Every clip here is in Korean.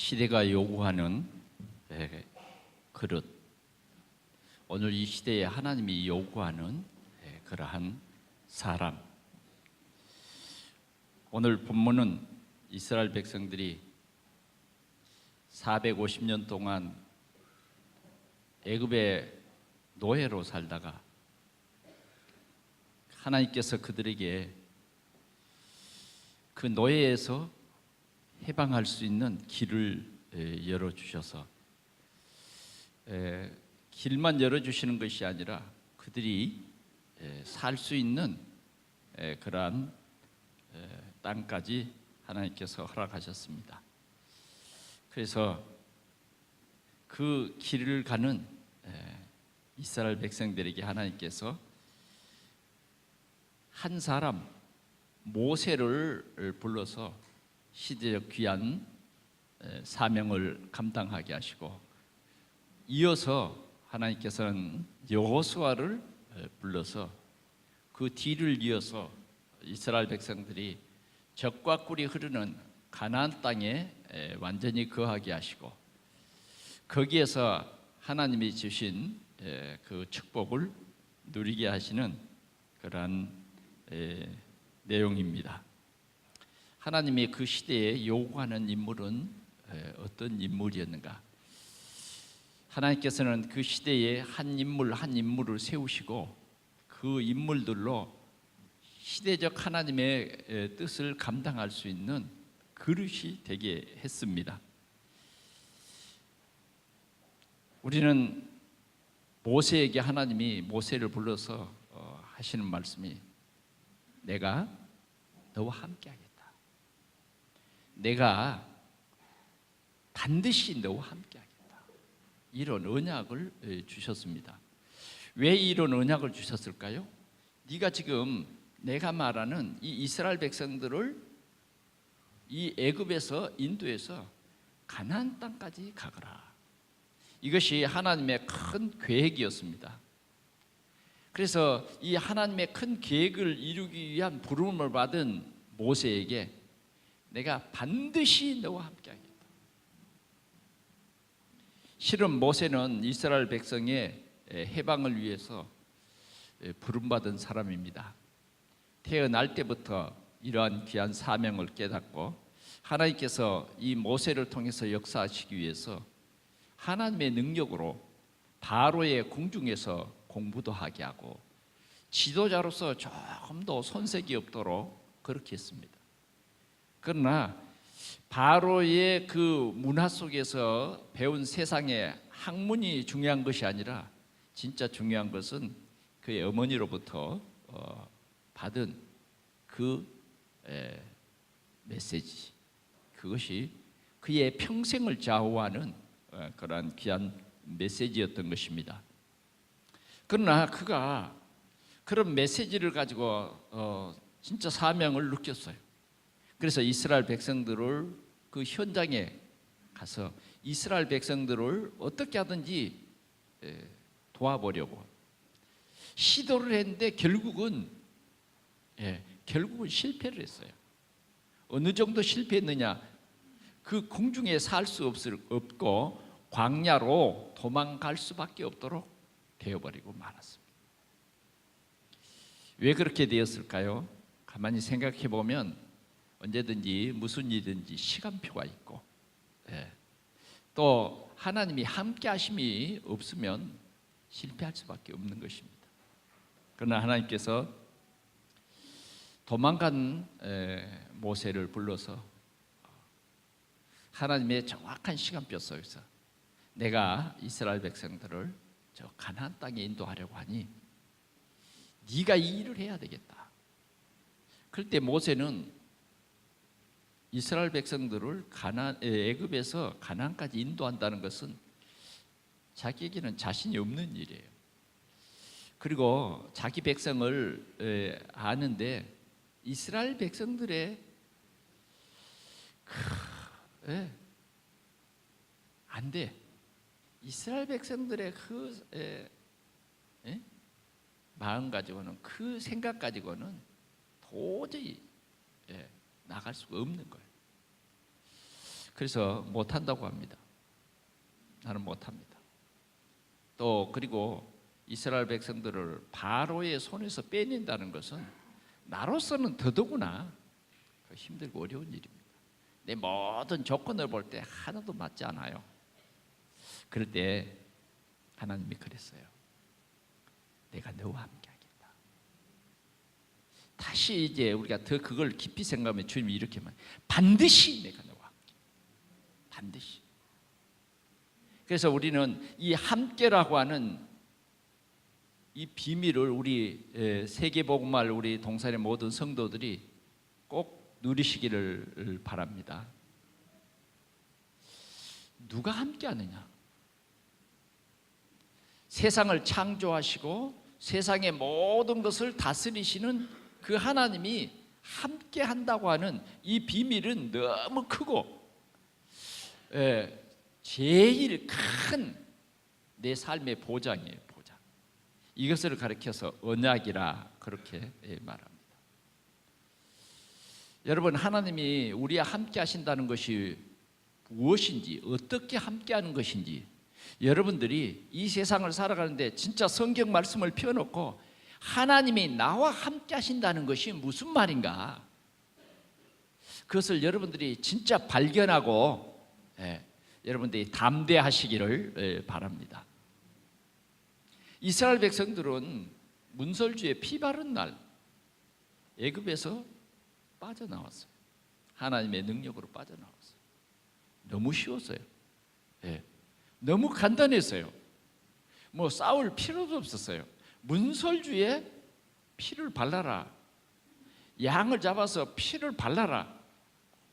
시대가 요구하는 그릇, 오늘 이 시대에 하나님이 요구하는 그러한 사람. 오늘 본문은 이스라엘 백성들이 450년 동안 애굽의 노예로 살다가 하나님께서 그들에게 그 노예에서 해방할 수 있는 길을 열어주셔서 길만 열어주시는 것이 아니라 그들이 살 수 있는 그러한 땅까지 하나님께서 허락하셨습니다. 그래서 그 길을 가는 이스라엘 백성들에게 하나님께서 한 사람 모세를 불러서 시대적 귀한 사명을 감당하게 하시고, 이어서 하나님께서는 여호수아를 불러서 그 뒤를 이어서 이스라엘 백성들이 젖과 꿀이 흐르는 가나안 땅에 완전히 거하게 하시고, 거기에서 하나님이 주신 그 축복을 누리게 하시는 그러한 내용입니다. 하나님이 그 시대에 요구하는 인물은 어떤 인물이었는가? 하나님께서는 그 시대에 한 인물 한 인물을 세우시고 그 인물들로 시대적 하나님의 뜻을 감당할 수 있는 그릇이 되게 했습니다. 우리는 모세에게 하나님이 모세를 불러서 하시는 말씀이, 내가 너와 함께 하겠다. 내가 반드시 너와 함께 하겠다. 이런 언약을 주셨습니다. 왜 이런 언약을 주셨을까요? 네가 지금 내가 말하는 이 이스라엘 백성들을 이 애굽에서 인도해서 가나안 땅까지 가거라. 이것이 하나님의 큰 계획이었습니다. 그래서 이 하나님의 큰 계획을 이루기 위한 부름을 받은 모세에게 내가 반드시 너와 함께 하겠다. 실은 모세는 이스라엘 백성의 해방을 위해서 부름받은 사람입니다. 태어날 때부터 이러한 귀한 사명을 깨닫고 하나님께서 이 모세를 통해서 역사하시기 위해서 하나님의 능력으로 바로의 궁중에서 공부도 하게 하고 지도자로서 조금 더 손색이 없도록 그렇게 했습니다. 그러나 바로의 그 문화 속에서 배운 세상의 학문이 중요한 것이 아니라 진짜 중요한 것은 그의 어머니로부터 받은 그 메시지, 그것이 그의 평생을 좌우하는 그러한 귀한 메시지였던 것입니다. 그러나 그가 그런 메시지를 가지고 진짜 사명을 느꼈어요. 그래서 이스라엘 백성들을 그 현장에 가서 이스라엘 백성들을 어떻게 하든지 도와보려고 시도를 했는데 결국은 실패를 했어요. 어느 정도 실패했느냐? 그 궁중에 살 수 없고 광야로 도망갈 수밖에 없도록 되어버리고 말았습니다. 왜 그렇게 되었을까요? 가만히 생각해 보면 언제든지 무슨 일이든지 시간표가 있고, 또 하나님이 함께 하심이 없으면 실패할 수밖에 없는 것입니다. 그러나 하나님께서 도망간 모세를 불러서 하나님의 정확한 시간표 속에서 내가 이스라엘 백성들을 저 가나안 땅에 인도하려고 하니 네가 이 일을 해야 되겠다. 그럴 때 모세는 이스라엘 백성들을 애굽에서 가나안까지 인도한다는 것은 자기에게는 자신이 없는 일이에요. 그리고 자기 백성을 아는데 이스라엘 백성들의 안 돼. 이스라엘 백성들의 그 마음 가지고는, 그 생각 가지고는 도저히 나갈 수가 없는 거예요. 그래서 못한다고 합니다. 나는 못합니다. 또 그리고 이스라엘 백성들을 바로의 손에서 빼낸다는 것은 나로서는 더더구나 힘들고 어려운 일입니다. 내 모든 조건을 볼 때 하나도 맞지 않아요. 그럴 때 하나님이 그랬어요. 내가 너와 함께 하겠다. 다시 이제 우리가 더 그걸 깊이 생각하면 주님이 이렇게 말, 반드시 내가 너와 함께. 반드시. 그래서 우리는 이 함께라고 하는 이 비밀을 우리 세계복음할 우리 동산의 모든 성도들이 꼭 누리시기를 바랍니다. 누가 함께하느냐? 세상을 창조하시고 세상의 모든 것을 다스리시는 그 하나님이 함께한다고 하는 이 비밀은 너무 크고 제일 큰 내 삶의 보장이에요. 보장. 이것을 가리켜서 언약이라 그렇게 말합니다. 여러분, 하나님이 우리와 함께 하신다는 것이 무엇인지, 어떻게 함께 하는 것인지, 여러분들이 이 세상을 살아가는데 진짜 성경 말씀을 펴놓고 하나님이 나와 함께 하신다는 것이 무슨 말인가, 그것을 여러분들이 진짜 발견하고 여러분들이 담대하시기를 바랍니다. 이스라엘 백성들은 문설주에 피 바른 날 애굽에서 빠져나왔어요. 하나님의 능력으로 빠져나왔어요. 너무 쉬웠어요. 너무 간단했어요. 뭐 싸울 필요도 없었어요. 문설주에 피를 발라라, 양을 잡아서 피를 발라라,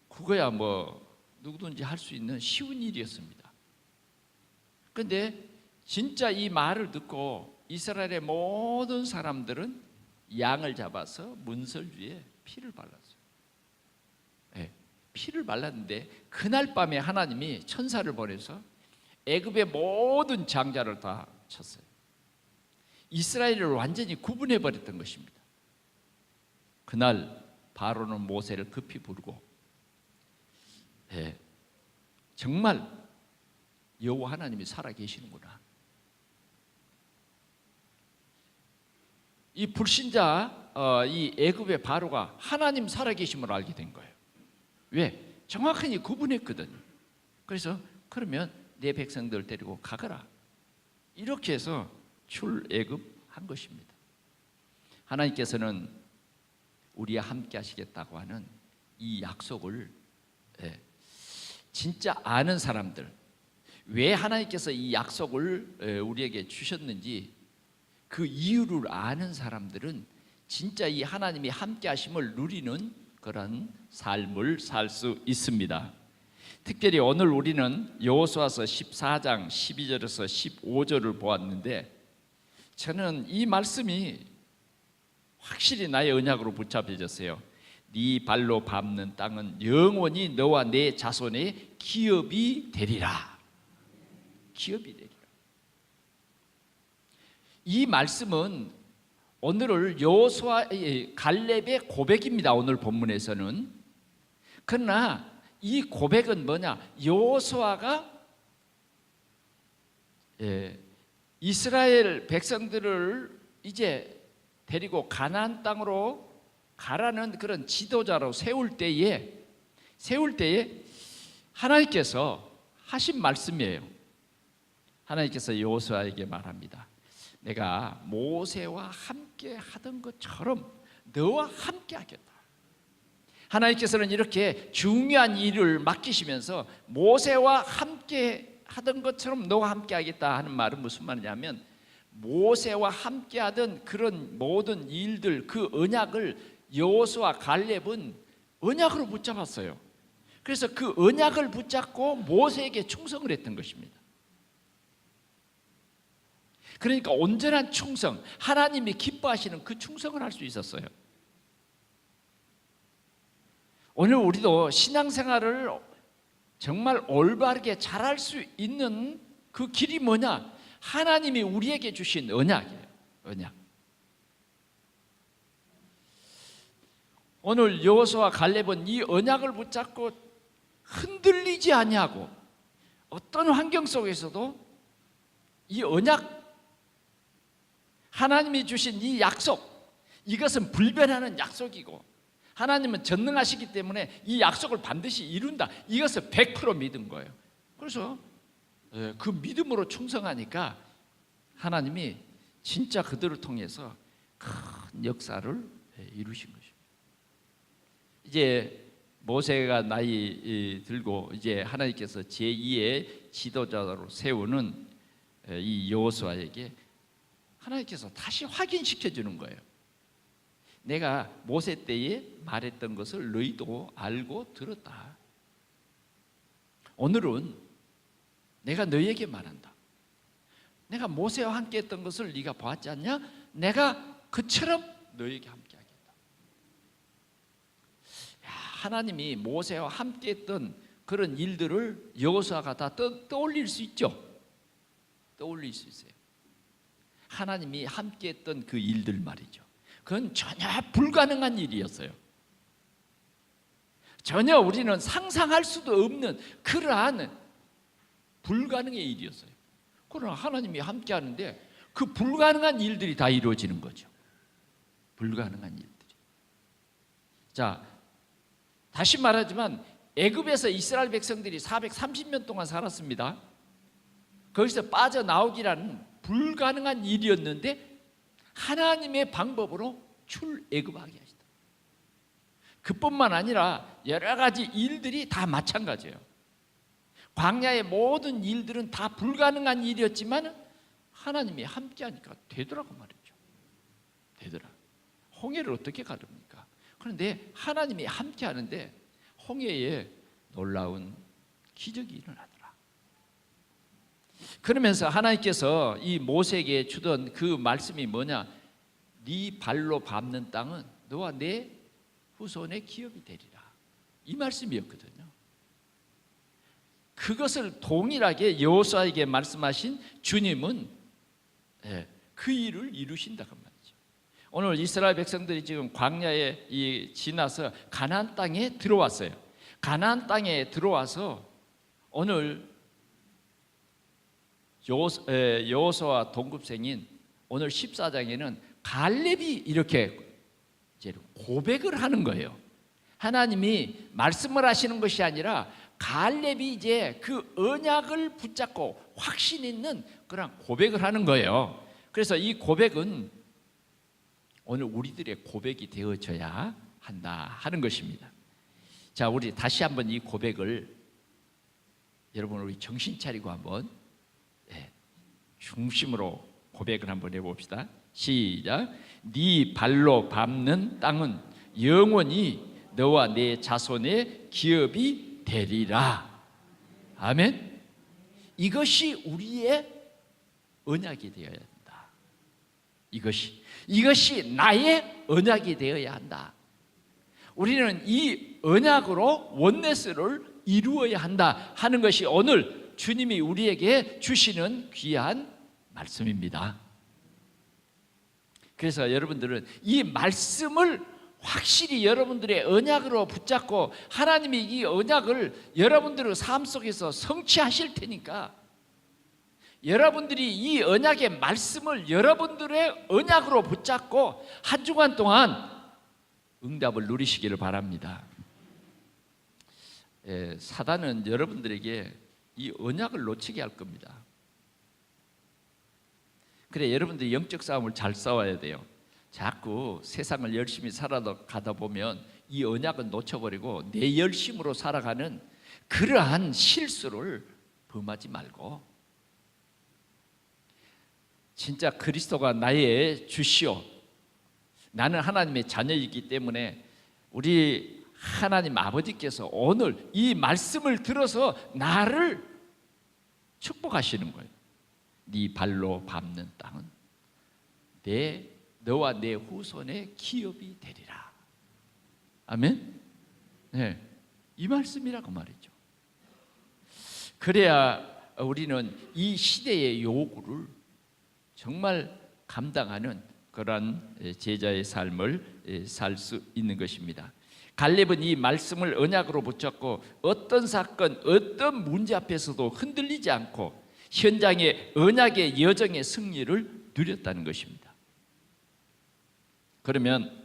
그거야 뭐 누구든지 할 수 있는 쉬운 일이었습니다. 그런데 진짜 이 말을 듣고 이스라엘의 모든 사람들은 양을 잡아서 문설주에 피를 발랐어요. 피를 발랐는데 그날 밤에 하나님이 천사를 보내서 애굽의 모든 장자를 다 쳤어요. 이스라엘을 완전히 구분해 버렸던 것입니다. 그날 바로는 모세를 급히 부르고 정말 여호와 하나님이 살아계시는구나, 이 불신자 이 애굽의 바로가 하나님 살아계심을 알게 된 거예요. 왜? 정확하게 구분했거든요. 그래서 그러면 내 백성들 데리고 가거라, 이렇게 해서 출애굽한 것입니다. 하나님께서는 우리와 함께 하시겠다고 하는 이 약속을 진짜 아는 사람들, 왜 하나님께서 이 약속을 우리에게 주셨는지 그 이유를 아는 사람들은 진짜 이 하나님이 함께 하심을 누리는 그런 삶을 살 수 있습니다. 특별히 오늘 우리는 여호수아서 14장 12절에서 15절을 보았는데, 저는 이 말씀이 확실히 나의 언약으로 붙잡혀졌어요. 네 발로 밟는 땅은 영원히 너와 내 자손의 기업이 되리라. 기업이 되리라. 이 말씀은 오늘을 여호수아 갈렙의 고백입니다. 오늘 본문에서는. 그러나 이 고백은 뭐냐? 여호수아가 이스라엘 백성들을 이제 데리고 가나안 땅으로 가라는 그런 지도자로 세울 때에 하나님께서 하신 말씀이에요. 하나님께서 여호수아에게 말합니다. 내가 모세와 함께 하던 것처럼 너와 함께 하겠다. 하나님께서는 이렇게 중요한 일을 맡기시면서 모세와 함께 하던 것처럼 너와 함께 하겠다 하는 말은 무슨 말이냐면, 모세와 함께 하던 그런 모든 일들, 그 언약을 여호수아 갈렙은 언약으로 붙잡았어요. 그래서 그 언약을 붙잡고 모세에게 충성을 했던 것입니다. 그러니까 온전한 충성, 하나님이 기뻐하시는 그 충성을 할 수 있었어요. 오늘 우리도 신앙생활을 정말 올바르게 잘할 수 있는 그 길이 뭐냐? 하나님이 우리에게 주신 언약이에요. 언약. 오늘 여호수아 갈렙은 이 언약을 붙잡고 흔들리지 아니하고 어떤 환경 속에서도 이 언약, 하나님이 주신 이 약속, 이것은 불변하는 약속이고 하나님은 전능하시기 때문에 이 약속을 반드시 이룬다. 이것을 100% 믿은 거예요. 그래서 그 믿음으로 충성하니까 하나님이 진짜 그들을 통해서 큰 역사를 이루신 것입니다. 이제 모세가 나이 들고 이제 하나님께서 제2의 지도자로 세우는 이 여호수아에게 하나님께서 다시 확인시켜 주는 거예요. 내가 모세 때에 말했던 것을 너희도 알고 들었다. 오늘은 내가 너희에게 말한다. 내가 모세와 함께 했던 것을 네가 보았지 않냐? 내가 그처럼 너희에게 함께 하겠다. 하나님이 모세와 함께 했던 그런 일들을 여호수아가 다 떠올릴 수 있죠. 떠올릴 수 있어요. 하나님이 함께 했던 그 일들 말이죠. 그건 전혀 불가능한 일이었어요. 전혀 우리는 상상할 수도 없는 그러한 불가능의 일이었어요. 그러나 하나님이 함께 하는데 그 불가능한 일들이 다 이루어지는 거죠. 불가능한 일들이. 자, 다시 말하지만 애굽에서 이스라엘 백성들이 430년 동안 살았습니다. 거기서 빠져나오기라는 불가능한 일이었는데 하나님의 방법으로 출애굽하게 하시다. 그뿐만 아니라 여러 가지 일들이 다 마찬가지예요. 광야의 모든 일들은 다 불가능한 일이었지만 하나님이 함께하니까 되더라고 말이죠. 되더라. 홍해를 어떻게 가릅니까? 그런데 하나님이 함께하는데 홍해에 놀라운 기적이 일어나더라. 그러면서 하나님께서 이 모세에게 주던 그 말씀이 뭐냐? 네 발로 밟는 땅은 너와 내 후손의 기업이 되리라. 이 말씀이었거든요. 그것을 동일하게 여호수아에게 말씀하신 주님은 그 일을 이루신다고 말이죠. 오늘 이스라엘 백성들이 지금 광야에 지나서 가나안 땅에 들어왔어요. 가나안 땅에 들어와서 오늘 여호수아 동급생인 오늘 14장에는 갈렙이 이렇게 이제 고백을 하는 거예요. 하나님이 말씀을 하시는 것이 아니라 갈렙이 이제 그 언약을 붙잡고 확신 있는 그런 고백을 하는 거예요. 그래서 이 고백은 오늘 우리들의 고백이 되어져야 한다 하는 것입니다. 자, 우리 다시 한번 이 고백을 여러분 우리 정신 차리고 한번 중심으로 고백을 한번 해봅시다. 시작. 네 발로 밟는 땅은 영원히 너와 내 자손의 기업이 되리라. 아멘. 이것이 우리의 언약이 되어야 된다. 이것이 나의 언약이 되어야 한다. 우리는 이 언약으로 원네스를 이루어야 한다 하는 것이 오늘 주님이 우리에게 주시는 귀한 말씀입니다. 그래서 여러분들은 이 말씀을 확실히 여러분들의 언약으로 붙잡고 하나님이 이 언약을 여러분들의 삶 속에서 성취하실 테니까 여러분들이 이 언약의 말씀을 여러분들의 언약으로 붙잡고 한 주간 동안 응답을 누리시기를 바랍니다. 사단은 여러분들에게 이 언약을 놓치게 할 겁니다. 그래, 여러분들이 영적 싸움을 잘 싸워야 돼요. 자꾸 세상을 열심히 살아가다 보면 이 언약은 놓쳐버리고 내 열심으로 살아가는 그러한 실수를 범하지 말고 진짜 그리스도가 나의 주시오, 나는 하나님의 자녀이기 때문에 우리 하나님 아버지께서 오늘 이 말씀을 들어서 나를 축복하시는 거예요. 네 발로 밟는 땅은 너와 내 후손의 기업이 되리라. 아멘. 네, 이 말씀이라고 말이죠. 그래야 우리는 이 시대의 요구를 정말 감당하는 그런 제자의 삶을 살 수 있는 것입니다. 갈렙은 이 말씀을 언약으로 붙잡고 어떤 사건, 어떤 문제 앞에서도 흔들리지 않고 현장의 언약의 여정의 승리를 누렸다는 것입니다. 그러면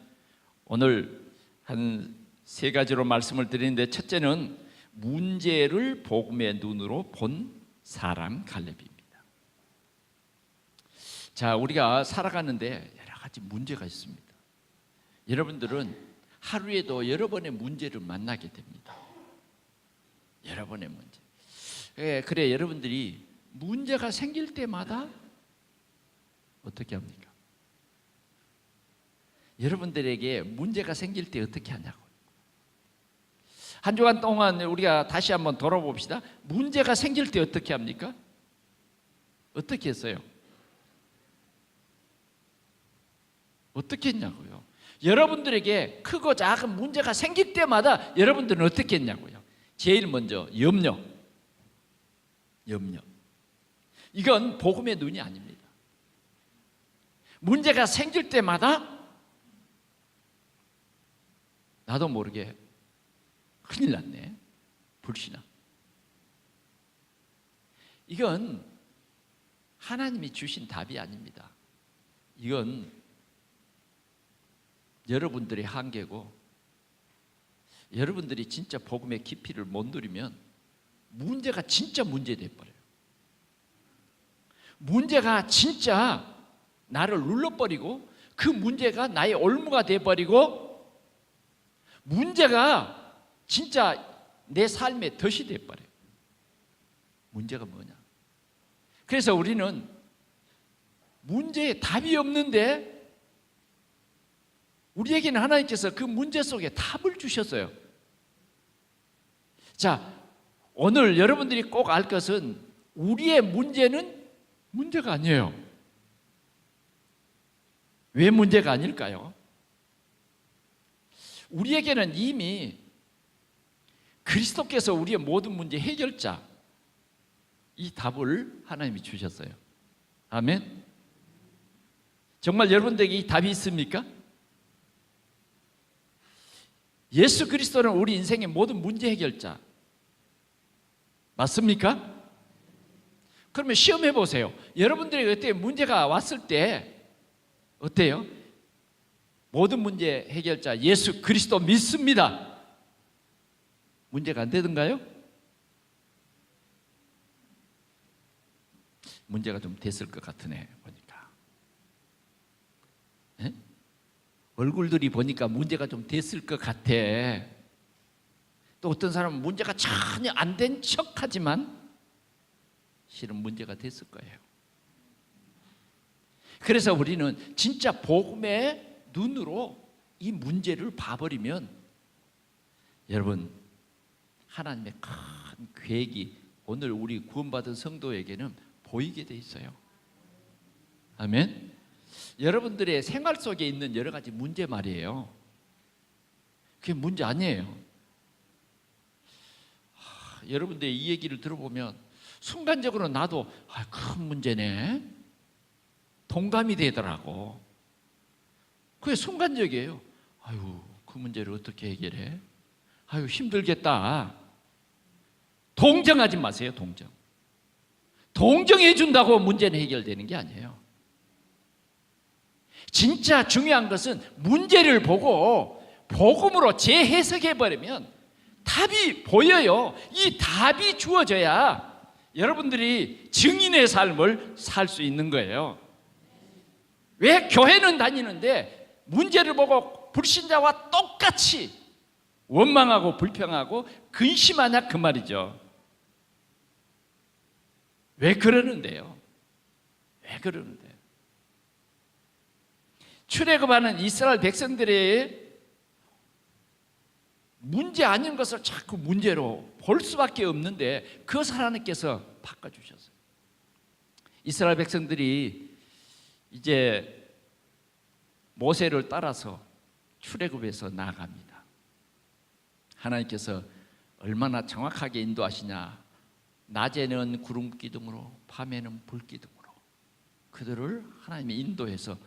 오늘 한 세 가지로 말씀을 드리는데, 첫째는 문제를 복음의 눈으로 본 사람 갈렙입니다. 자, 우리가 살아가는데 여러 가지 문제가 있습니다. 여러분들은 하루에도 여러 번의 문제를 만나게 됩니다. 여러 번의 문제. 그래, 여러분들이 문제가 생길 때마다 어떻게 합니까? 여러분들에게 문제가 생길 때 어떻게 하냐고. 한 주간 동안 우리가 다시 한번 돌아봅시다. 문제가 생길 때 어떻게 합니까? 어떻게 했어요? 어떻게 했냐고요. 여러분들에게 크고 작은 문제가 생길 때마다 여러분들은 어떻게 했냐고요. 제일 먼저 염려. 이건 복음의 눈이 아닙니다. 문제가 생길 때마다 나도 모르게 큰일 났네, 불신앙. 이건 하나님이 주신 답이 아닙니다. 이건 여러분들의 한계고, 여러분들이 진짜 복음의 깊이를 못 누리면 문제가 진짜 문제 돼버려요. 문제가 진짜 나를 눌러버리고, 그 문제가 나의 올무가 돼버리고, 문제가 진짜 내 삶의 덫이 돼버려요. 문제가 뭐냐? 그래서 우리는 문제에 답이 없는데 우리에게는 하나님께서 그 문제 속에 답을 주셨어요. 자, 오늘 여러분들이 꼭 알 것은 우리의 문제는 문제가 아니에요. 왜 문제가 아닐까요? 우리에게는 이미 그리스도께서 우리의 모든 문제 해결자, 이 답을 하나님이 주셨어요. 아멘. 정말 여러분들에게 이 답이 있습니까? 예수 그리스도는 우리 인생의 모든 문제 해결자, 맞습니까? 그러면 시험해 보세요. 여러분들에게 그때 문제가 왔을 때 어때요? 모든 문제 해결자 예수 그리스도 믿습니다. 문제가 안 되던가요? 문제가 좀 됐을 것 같으네, 보니까. 네? 얼굴들이 보니까 문제가 좀 됐을 것 같아. 또 어떤 사람은 문제가 전혀 안 된 척하지만 실은 문제가 됐을 거예요. 그래서 우리는 진짜 복음의 눈으로 이 문제를 봐버리면, 여러분, 하나님의 큰 계획이 오늘 우리 구원받은 성도에게는 보이게 돼 있어요. 아멘. 여러분들의 생활 속에 있는 여러 가지 문제 말이에요. 그게 문제 아니에요. 여러분들의 이 얘기를 들어보면 순간적으로 나도 큰 문제네, 동감이 되더라고. 그게 순간적이에요. 아유, 그 문제를 어떻게 해결해? 아유, 힘들겠다. 동정하지 마세요. 동정해 준다고 문제는 해결되는 게 아니에요. 진짜 중요한 것은 문제를 보고 복음으로 재해석해 버리면 답이 보여요. 이 답이 주어져야 여러분들이 증인의 삶을 살 수 있는 거예요. 왜 교회는 다니는데 문제를 보고 불신자와 똑같이 원망하고 불평하고 근심하냐, 그 말이죠. 왜 그러는데요? 왜 그러는데요? 출애굽하는 이스라엘 백성들의 문제 아닌 것을 자꾸 문제로 볼 수밖에 없는데 그것을 하나님께서 바꿔주셨어요. 이스라엘 백성들이 이제 모세를 따라서 출애굽에서 나아갑니다. 하나님께서 얼마나 정확하게 인도하시냐. 낮에는 구름 기둥으로, 밤에는 불 기둥으로 그들을 하나님이 인도해서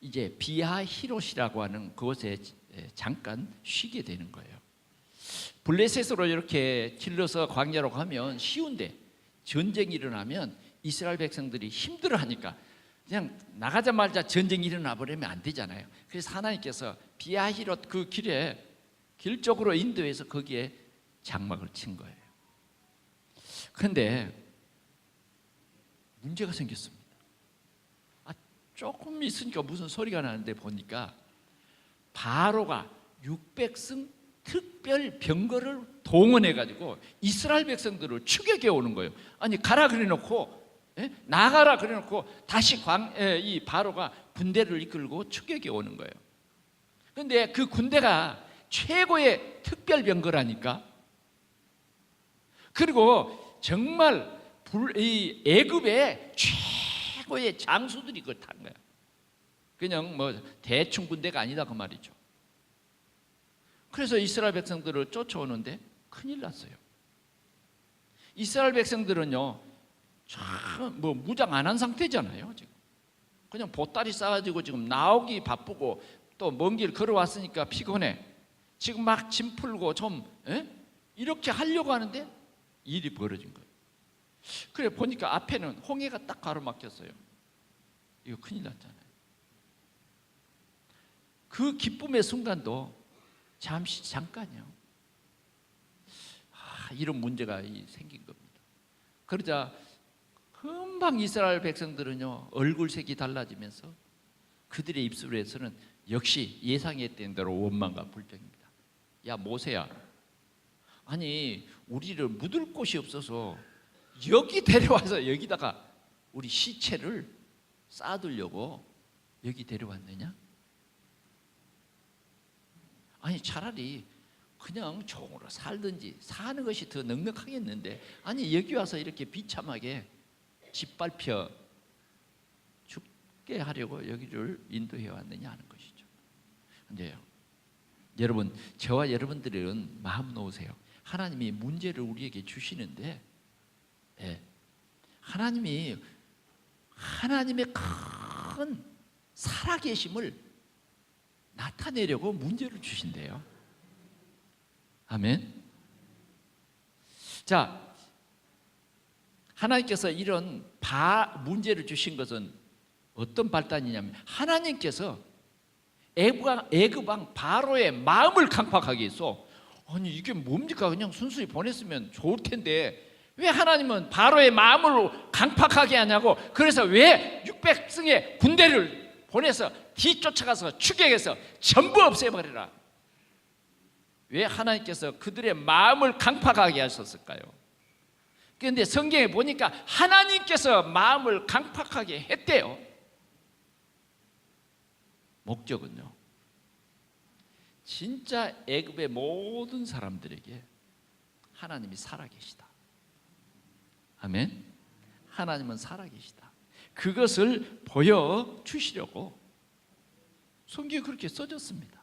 이제 비하히롯이라고 하는 그곳에 잠깐 쉬게 되는 거예요. 블레셋으로 이렇게 길러서 광야로 가면 쉬운데 전쟁이 일어나면 이스라엘 백성들이 힘들어하니까 그냥 나가자마자 전쟁이 일어나 버리면 안 되잖아요. 그래서 하나님께서 비아히롯 그 길에 길 쪽으로 인도해서 거기에 장막을 친 거예요. 그런데 문제가 생겼습니다. 조금 있으니까 무슨 소리가 나는데 보니까 바로가 600승 특별 병거를 동원해가지고 이스라엘 백성들을 추격해 오는 거예요. 아니 가라 그래놓고 나가라 그래놓고 다시 이 바로가 군대를 이끌고 추격해 오는 거예요. 그런데 그 군대가 최고의 특별 병거라니까. 그리고 정말 이 애굽의 최고의 장수들이 그걸 탄 거야. 그냥 뭐 대충 군대가 아니다 그 말이죠. 그래서 이스라엘 백성들을 쫓아오는데 큰일 났어요. 이스라엘 백성들은요, 참 뭐 무장 안 한 상태잖아요. 지금 그냥 보따리 싸가지고 지금 나오기 바쁘고 또 먼 길 걸어왔으니까 피곤해. 지금 막 짐 풀고 좀 이렇게 하려고 하는데 일이 벌어진 거예요. 그래 보니까 앞에는 홍해가 딱 가로막혔어요. 이거 큰일 났잖아요. 그 기쁨의 순간도 잠깐이요. 이런 문제가 생긴 겁니다. 그러자 금방 이스라엘 백성들은요 얼굴색이 달라지면서 그들의 입술에서는 역시 예상했던 대로 원망과 불평입니다. 야 모세야, 아니 우리를 묻을 곳이 없어서 여기 데려와서 여기다가 우리 시체를 쌓아두려고 여기 데려왔느냐? 아니 차라리 그냥 종으로 살든지 사는 것이 더 넉넉하겠는데 아니 여기 와서 이렇게 비참하게 짓밟혀 죽게 하려고 여기를 인도해 왔느냐 하는 것이죠. 근데요, 여러분 저와 여러분들은 마음 놓으세요. 하나님이 문제를 우리에게 주시는데 하나님이 하나님의 큰 살아계심을 나타내려고 문제를 주신대요. 아멘. 자, 하나님께서 이런 문제를 주신 것은 어떤 발단이냐면 하나님께서 애굽 왕 바로의 마음을 강팍하게 해서 아니 이게 뭡니까? 그냥 순수히 보냈으면 좋을 텐데 왜 하나님은 바로의 마음을 강팍하게 하냐고. 그래서 왜 600승의 군대를 보내서 뒤쫓아가서 추격해서 전부 없애버리라. 왜 하나님께서 그들의 마음을 강팍하게 하셨을까요? 그런데 성경에 보니까 하나님께서 마음을 강팍하게 했대요. 목적은요, 진짜 애굽의 모든 사람들에게 하나님이 살아계시다. 아멘. 하나님은 살아계시다. 그것을 보여주시려고 성경에 그렇게 써졌습니다.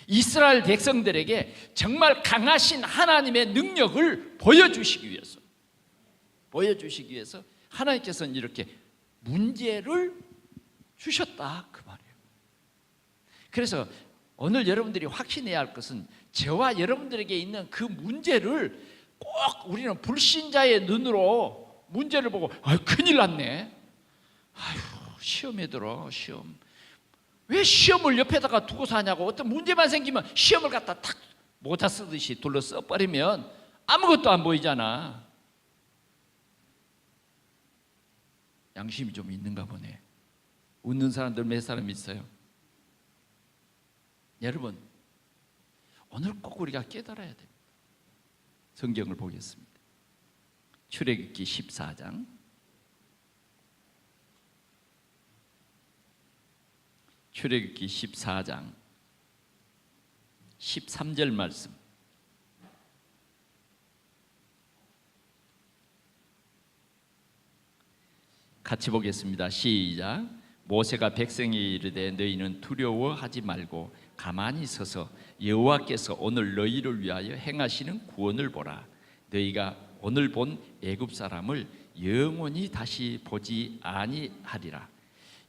이스라엘 백성들에게 정말 강하신 하나님의 능력을 보여주시기 위해서 하나님께서는 이렇게 문제를 주셨다 그 말이에요. 그래서 오늘 여러분들이 확신해야 할 것은 저와 여러분들에게 있는 그 문제를 꼭 우리는 불신자의 눈으로 문제를 보고 큰일 났네, 시험에 들어 시험, 왜 시험을 옆에다가 두고 사냐고. 어떤 문제만 생기면 시험을 갖다 탁 모자 쓰듯이 둘러 써버리면 아무것도 안 보이잖아. 양심이 좀 있는가 보네. 웃는 사람들 몇 사람 있어요? 여러분 오늘 꼭 우리가 깨달아야 됩니다. 성경을 보겠습니다. 출애굽기 14장 출애굽기 14장 13절 말씀. 같이 보겠습니다. 시작. 모세가 백성에게 이르되 너희는 두려워하지 말고 가만히 서서 여호와께서 오늘 너희를 위하여 행하시는 구원을 보라. 너희가 오늘 본 애굽 사람을 영원히 다시 보지 아니하리라.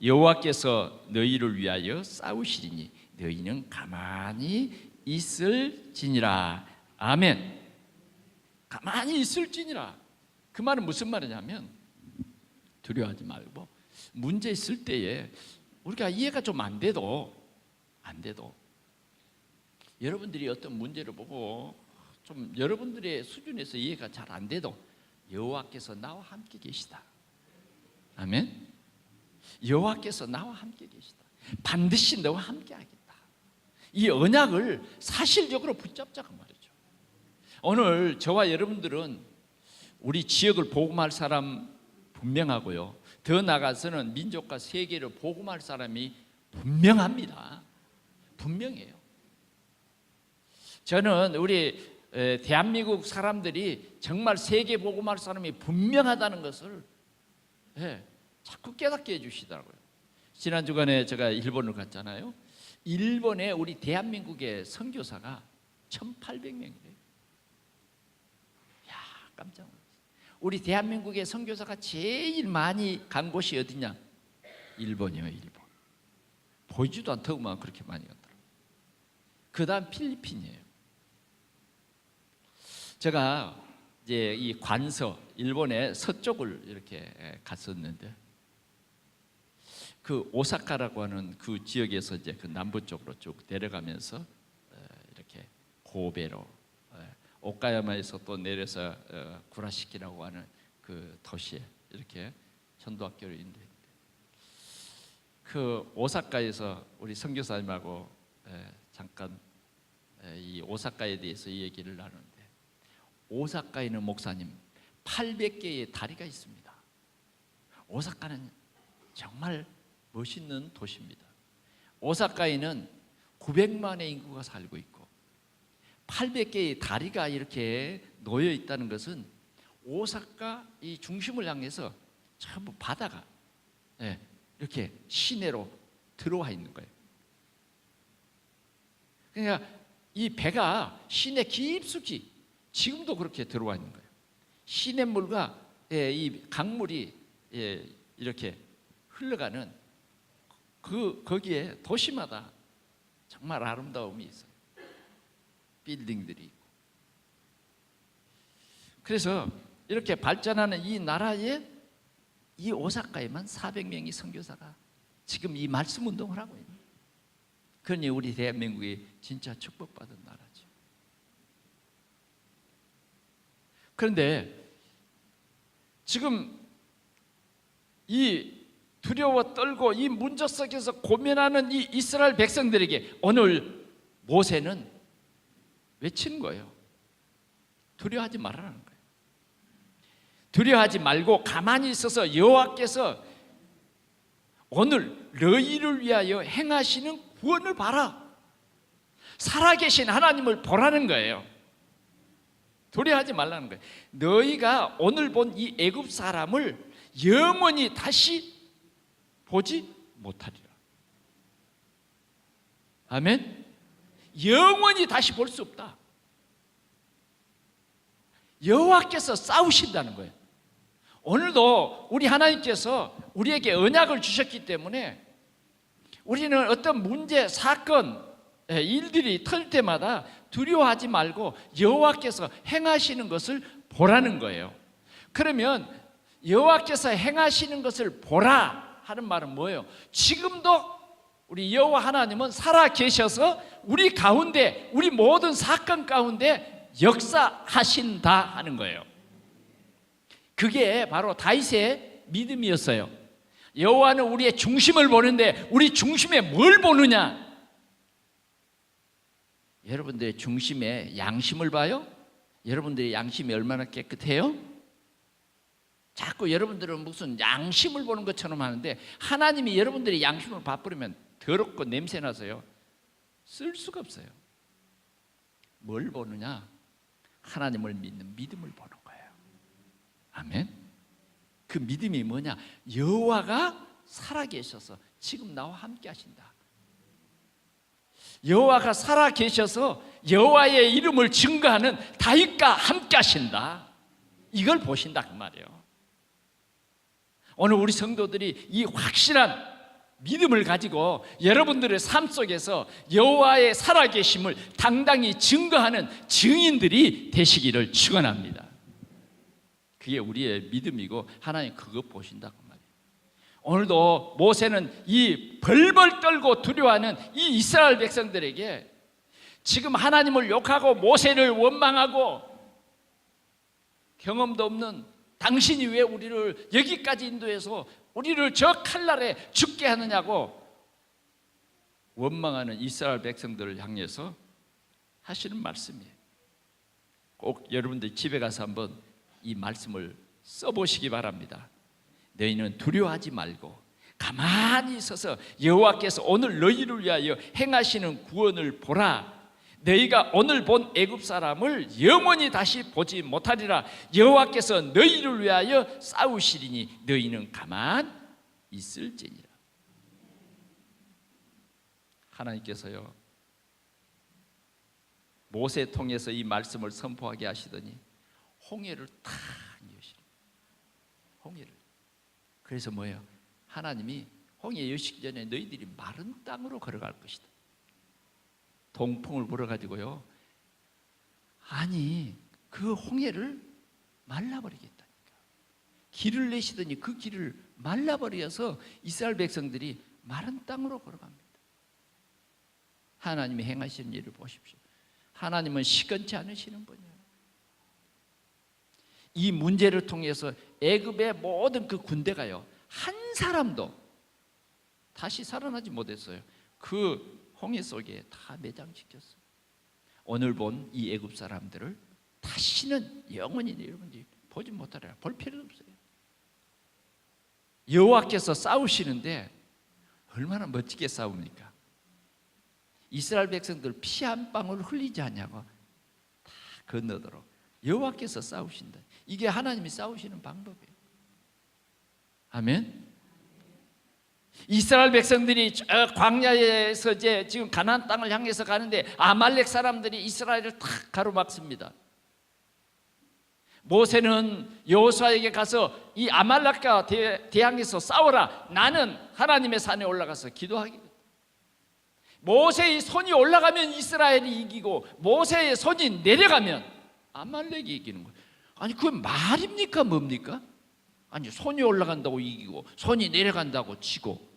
여호와께서 너희를 위하여 싸우시리니 너희는 가만히 있을지니라. 아멘. 가만히 있을지니라. 그 말은 무슨 말이냐면 두려워하지 말고 문제 있을 때에 우리가 이해가 좀 안 돼도 여러분들이 어떤 문제를 보고 좀 여러분들의 수준에서 이해가 잘 안 돼도 여호와께서 나와 함께 계시다. 아멘. 여호와께서 나와 함께 계시다. 반드시 너와 함께 하겠다. 이 언약을 사실적으로 붙잡자고 말이죠. 오늘 저와 여러분들은 우리 지역을 복음할 사람 분명하고요, 더 나아가서는 민족과 세계를 복음할 사람이 분명합니다. 분명해요. 저는 우리 대한민국 사람들이 정말 세계 복음할 사람이 분명하다는 것을 자꾸 깨닫게 해주시더라고요. 지난 주간에 제가 일본을 갔잖아요. 일본에 우리 대한민국의 선교사가 1,800명이래요. 야, 깜짝 놀랐어요. 우리 대한민국의 선교사가 제일 많이 간 곳이 어디냐? 일본이요, 일본. 보이지도 않더구만 그렇게 많이 갔더라고요. 그 다음 필리핀이에요. 제가 이제 이 관서, 일본의 서쪽을 이렇게 갔었는데, 그 오사카라고 하는 그 지역에서 이제 그 남부 쪽으로 쭉 내려가면서 이렇게 고베로, 오카야마에서 또 내려서 구라시키라고 하는 그 도시에 이렇게 전도학교를 인도했는데, 그 오사카에서 우리 선교사님하고 잠깐 이 오사카에 대해서 이 얘기를 나누는데, 오사카에 있는 목사님 800개의 다리가 있습니다. 오사카는 정말 멋있는 도시입니다. 오사카에는 900만의 인구가 살고 있고 800개의 다리가 이렇게 놓여 있다는 것은 오사카 이 중심을 향해서 전부 바다가 이렇게 시내로 들어와 있는 거예요. 그러니까 이 배가 시내 깊숙이 지금도 그렇게 들어와 있는 거예요. 시냇물과 이 강물이 이렇게 흘러가는 거기에 도시마다 정말 아름다움이 있어요. 빌딩들이 있고. 그래서 이렇게 발전하는 이 나라에 이 오사카에만 400명이 선교사가 지금 이 말씀 운동을 하고 있는. 그러니 우리 대한민국이 진짜 축복받은 나라죠. 그런데 지금 이 두려워 떨고 이 문제 속에서 고민하는 이 이스라엘 백성들에게 오늘 모세는 외치는 거예요. 두려워하지 말라는 거예요. 두려워하지 말고 가만히 있어서 여호와께서 오늘 너희를 위하여 행하시는 구원을 봐라. 살아계신 하나님을 보라는 거예요. 두려워하지 말라는 거예요. 너희가 오늘 본 이 애굽 사람을 영원히 다시 보지 못하리라. 아멘. 영원히 다시 볼 수 없다. 여호와께서 싸우신다는 거예요. 오늘도 우리 하나님께서 우리에게 언약을 주셨기 때문에 우리는 어떤 문제, 사건, 일들이 터질 때마다 두려워하지 말고 여호와께서 행하시는 것을 보라는 거예요. 그러면 여호와께서 행하시는 것을 보라 하는 말은 뭐예요? 지금도 우리 여호와 하나님은 살아 계셔서 우리 가운데, 우리 모든 사건 가운데 역사하신다 하는 거예요. 그게 바로 다윗의 믿음이었어요. 여호와는 우리의 중심을 보는데 우리 중심에 뭘 보느냐? 여러분들의 중심에 양심을 봐요? 여러분들의 양심이 얼마나 깨끗해요? 자꾸 여러분들은 무슨 양심을 보는 것처럼 하는데 하나님이 여러분들의 양심을 봐버리면 더럽고 냄새나서요 쓸 수가 없어요. 뭘 보느냐? 하나님을 믿는 믿음을 보는 거예요. 아멘. 그 믿음이 뭐냐? 여호와가 살아계셔서 지금 나와 함께 하신다. 여호와가 살아계셔서 여호와의 이름을 증거하는 다윗과 함께 하신다. 이걸 보신다 그 말이에요. 오늘 우리 성도들이 이 확실한 믿음을 가지고 여러분들의 삶 속에서 여호와의 살아계심을 당당히 증거하는 증인들이 되시기를 축원합니다. 그게 우리의 믿음이고 하나님 그거 보신다고 말이에요. 오늘도 모세는 이 벌벌 떨고 두려워하는 이 이스라엘 백성들에게 지금 하나님을 욕하고 모세를 원망하고 경험도 없는 당신이 왜 우리를 여기까지 인도해서 우리를 저 칼날에 죽게 하느냐고 원망하는 이스라엘 백성들을 향해서 하시는 말씀이에요. 꼭 여러분들 집에 가서 한번 이 말씀을 써보시기 바랍니다. 너희는 두려워하지 말고 가만히 있어서 여호와께서 오늘 너희를 위하여 행하시는 구원을 보라. 너희가 오늘 본 애굽 사람을 영원히 다시 보지 못하리라. 여호와께서 너희를 위하여 싸우시리니 너희는 가만 있을지니라. 하나님께서요 모세 통해서 이 말씀을 선포하게 하시더니 홍해를 탁 여시는 홍해를. 그래서 뭐예요? 하나님이 홍해 여시기 전에 너희들이 마른 땅으로 걸어갈 것이다. 동풍을 불어가지고요 아니 그 홍해를 말라버리겠다니까. 길을 내시더니 그 길을 말라버려서 이스라엘 백성들이 마른 땅으로 걸어갑니다. 하나님이 행하시는 일을 보십시오. 하나님은 시건치 않으시는 분이에요. 이 문제를 통해서 애굽의 모든 그 군대가요 한 사람도 다시 살아나지 못했어요. 그 홍해 속에 다 매장시켰어요. 오늘 본 이 애굽 사람들을 다시는 영원히 여러분들이 보지 못하리라. 볼 필요 없어요. 여호와께서 싸우시는데 얼마나 멋지게 싸웁니까? 이스라엘 백성들 피 한 방울 흘리지 않냐고 다 건너도록 여호와께서 싸우신다. 이게 하나님이 싸우시는 방법이에요. 아멘. 이스라엘 백성들이 광야에서 이제 지금 가나안 땅을 향해서 가는데 아말렉 사람들이 이스라엘을 탁 가로막습니다. 모세는 여호수아에게 가서 이 아말렉과 대항해서 싸워라. 나는 하나님의 산에 올라가서 기도하겠다. 모세의 손이 올라가면 이스라엘이 이기고 모세의 손이 내려가면 아말렉이 이기는 거예요. 아니 그건 말입니까 뭡니까? 아니 손이 올라간다고 이기고 손이 내려간다고 지고.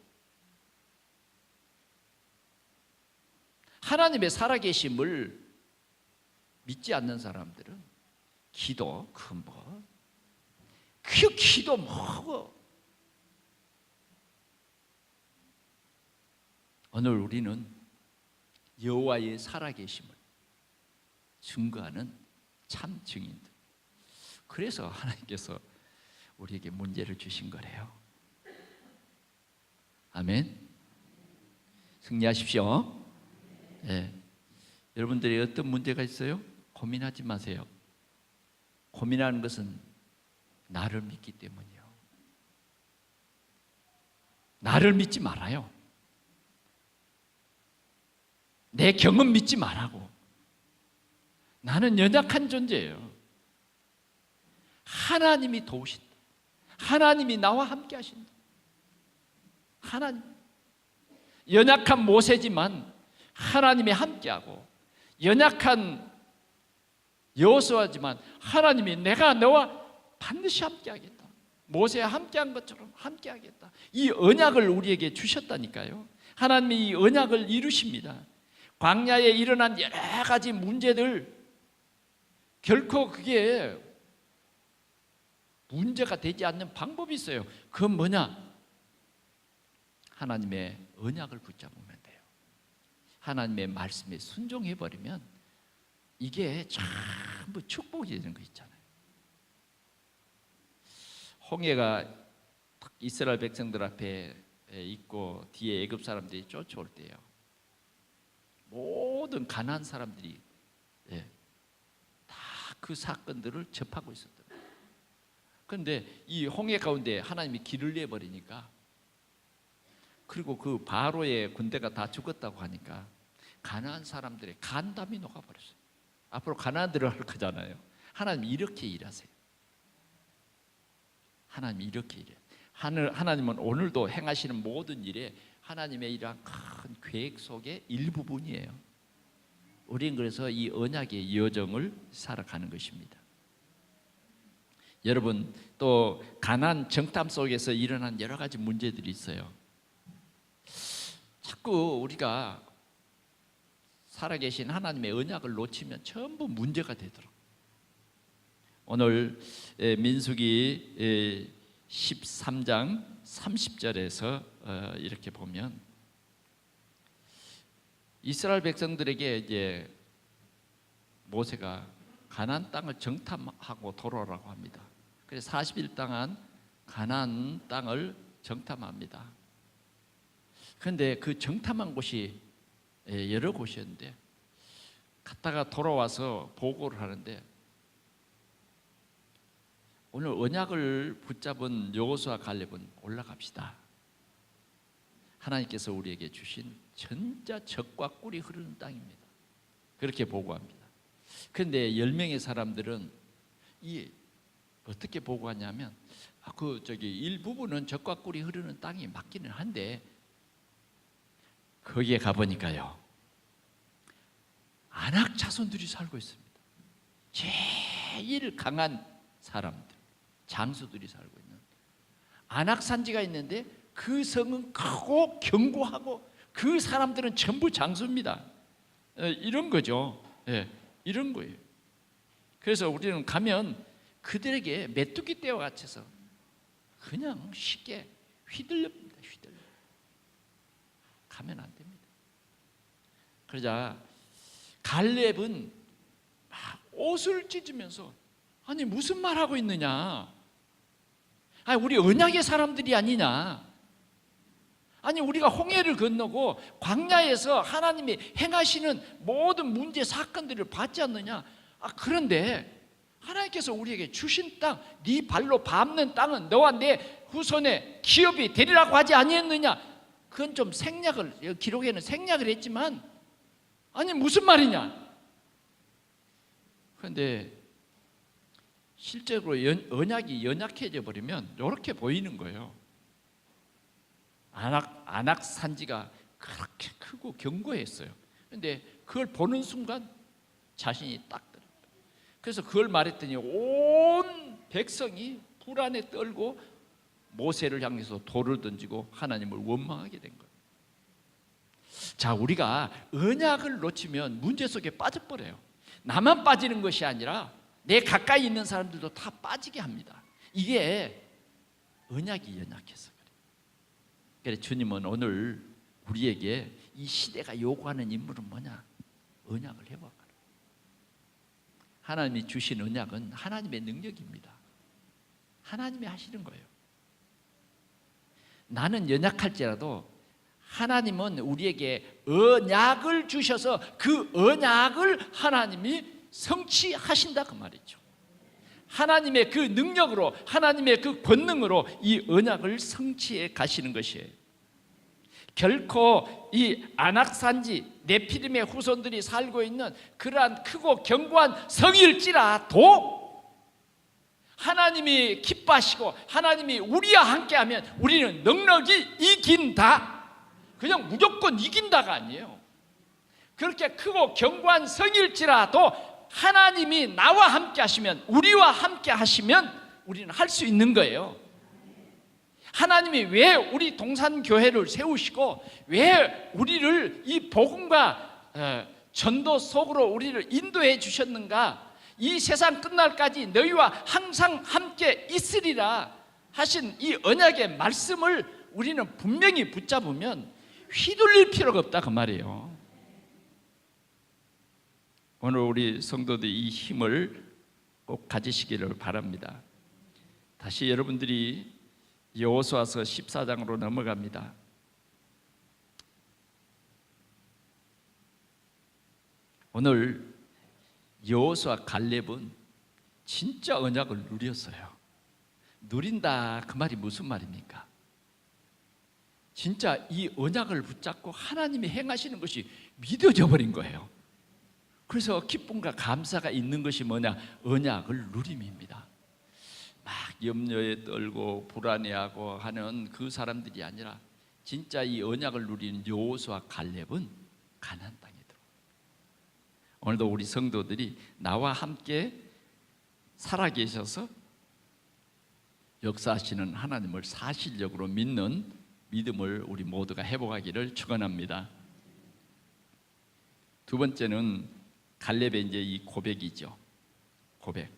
하나님의 살아계심을 믿지 않는 사람들은 기도 그 기도 뭐고. 오늘 우리는 여호와의 살아계심을 증거하는 참 증인들. 그래서 하나님께서 우리에게 문제를 주신 거래요. 아멘. 승리하십시오. 네. 여러분들이 어떤 문제가 있어요? 고민하지 마세요. 고민하는 것은 나를 믿기 때문이요. 나를 믿지 말아요. 내 경험 믿지 말라고. 나는 연약한 존재예요. 하나님이 도우신다. 하나님이 나와 함께 하신다. 하나님. 연약한 모세지만 하나님이 함께하고, 연약한 여호수아지만 하나님이 내가 너와 반드시 함께하겠다. 모세와 함께한 것처럼 함께하겠다. 이 언약을 우리에게 주셨다니까요. 하나님이 이 언약을 이루십니다. 광야에 일어난 여러 가지 문제들 결코 그게 문제가 되지 않는 방법이 있어요. 그건 뭐냐? 하나님의 언약을 붙잡으면 돼요. 하나님의 말씀에 순종해버리면 이게 전부 축복이 되는 거 있잖아요. 홍해가 이스라엘 백성들 앞에 있고 뒤에 애굽 사람들이 쫓아올 때요, 모든 가나안 사람들이 다 그 사건들을 접하고 있었더라고요. 그런데 이 홍해 가운데 하나님이 길을 내버리니까, 그리고 그 바로의 군대가 다 죽었다고 하니까 가나안 사람들의 간담이 녹아버렸어요. 앞으로 가나안 들어갈 거잖아요. 하나님이 이렇게 일하세요. 하나님이 이렇게 일해요. 하나님은 오늘도 행하시는 모든 일에 하나님의 이러한 큰 계획 속의 일부분이에요. 우리는 그래서 이 언약의 여정을 살아가는 것입니다. 여러분, 또 가나안 정탐 속에서 일어난 여러 가지 문제들이 있어요. 자꾸 우리가 살아계신 하나님의 언약을 놓치면 전부 문제가 되도록. 오늘 민수기 13장 30절에서 이렇게 보면 이스라엘 백성들에게 이제 모세가 가나안 땅을 정탐하고 돌아오라고 합니다. 그래서 40일 동안 가나안 땅을 정탐합니다. 그런데 그 정탐한 곳이 여러 곳이었는데 갔다가 돌아와서 보고를 하는데 오늘 언약을 붙잡은 여호수아 갈렙은 올라갑시다. 하나님께서 우리에게 주신 진짜 젖과 꿀이 흐르는 땅입니다. 그렇게 보고합니다. 그런데 10명의 사람들은 이 어떻게 보고하냐면 일부분은 젖과 꿀이 흐르는 땅이 맞기는 한데 거기에 가보니까요 아낙 자손들이 살고 있습니다. 제일 강한 사람들, 장수들이 살고 있는 아낙 산지가 있는데 그 성은 크고 견고하고 그 사람들은 전부 장수입니다. 이런 거죠. 이런 거예요. 그래서 우리는 가면 그들에게 메뚜기 떼와 같아서 그냥 쉽게 휘둘립니다. 가면 안 됩니다. 그러자 갈렙은 막 옷을 찢으면서 아니 무슨 말하고 있느냐, 아니 우리 언약의 사람들이 아니냐, 아니 우리가 홍해를 건너고 광야에서 하나님이 행하시는 모든 문제 사건들을 봤지 않느냐. 그런데 하나님께서 우리에게 주신 땅, 네 발로 밟는 땅은 너와 내 후손의 기업이 되리라고 하지 아니했느냐. 그건 좀 생략을, 기록에는 생략을 했지만 아니 무슨 말이냐. 그런데 실제로 언약이 연약해져 버리면 이렇게 보이는 거예요. 아낙 산지가 그렇게 크고 견고했어요. 그런데 그걸 보는 순간 자신이 딱 들어요. 그래서 그걸 말했더니 온 백성이 불안에 떨고 모세를 향해서 돌을 던지고 하나님을 원망하게 된 거예요. 자, 우리가 언약을 놓치면 문제 속에 빠져버려요. 나만 빠지는 것이 아니라 내 가까이 있는 사람들도 다 빠지게 합니다. 이게 언약이 연약해서 그래요. 그래서 주님은 오늘 우리에게 이 시대가 요구하는 인물은 뭐냐? 언약을 해봐라. 하나님이 주신 언약은 하나님의 능력입니다. 하나님이 하시는 거예요. 나는 연약할지라도 하나님은 우리에게 언약을 주셔서 그 언약을 하나님이 성취하신다 그 말이죠. 하나님의 그 능력으로, 하나님의 그 권능으로 이 언약을 성취해 가시는 것이에요. 결코 이 아낙산지 네피림의 후손들이 살고 있는 그러한 크고 견고한 성일지라도 하나님이 기뻐하시고 하나님이 우리와 함께하면 우리는 넉넉히 이긴다. 그냥 무조건 이긴다가 아니에요. 그렇게 크고 견고한 성일지라도 하나님이 나와 함께 하시면, 우리와 함께 하시면 우리는 할 수 있는 거예요. 하나님이 왜 우리 동산교회를 세우시고 왜 우리를 이 복음과 전도 속으로 우리를 인도해 주셨는가. 이 세상 끝날까지 너희와 항상 함께 있으리라 하신 이 언약의 말씀을 우리는 분명히 붙잡으면 휘둘릴 필요가 없다 그 말이에요. 오늘 우리 성도들이 이 힘을 꼭 가지시기를 바랍니다. 다시 여러분들이 여호수아서 14장으로 넘어갑니다. 오늘 여호수아 갈렙은 진짜 언약을 누렸어요. 누린다 그 말이 무슨 말입니까? 진짜 이 언약을 붙잡고 하나님이 행하시는 것이 믿어져 버린 거예요. 그래서 기쁨과 감사가 있는 것이 뭐냐? 언약을 누림입니다. 막 염려에 떨고 불안해하고 하는 그 사람들이 아니라 진짜 이 언약을 누리는 여호수아 갈렙은 가나안 땅에 들어와요. 오늘도 우리 성도들이 나와 함께 살아계셔서 역사하시는 하나님을 사실적으로 믿는 믿음을 우리 모두가 회복하기를 축원합니다. 두 번째는 갈렙의 이제 이 고백이죠. 고백.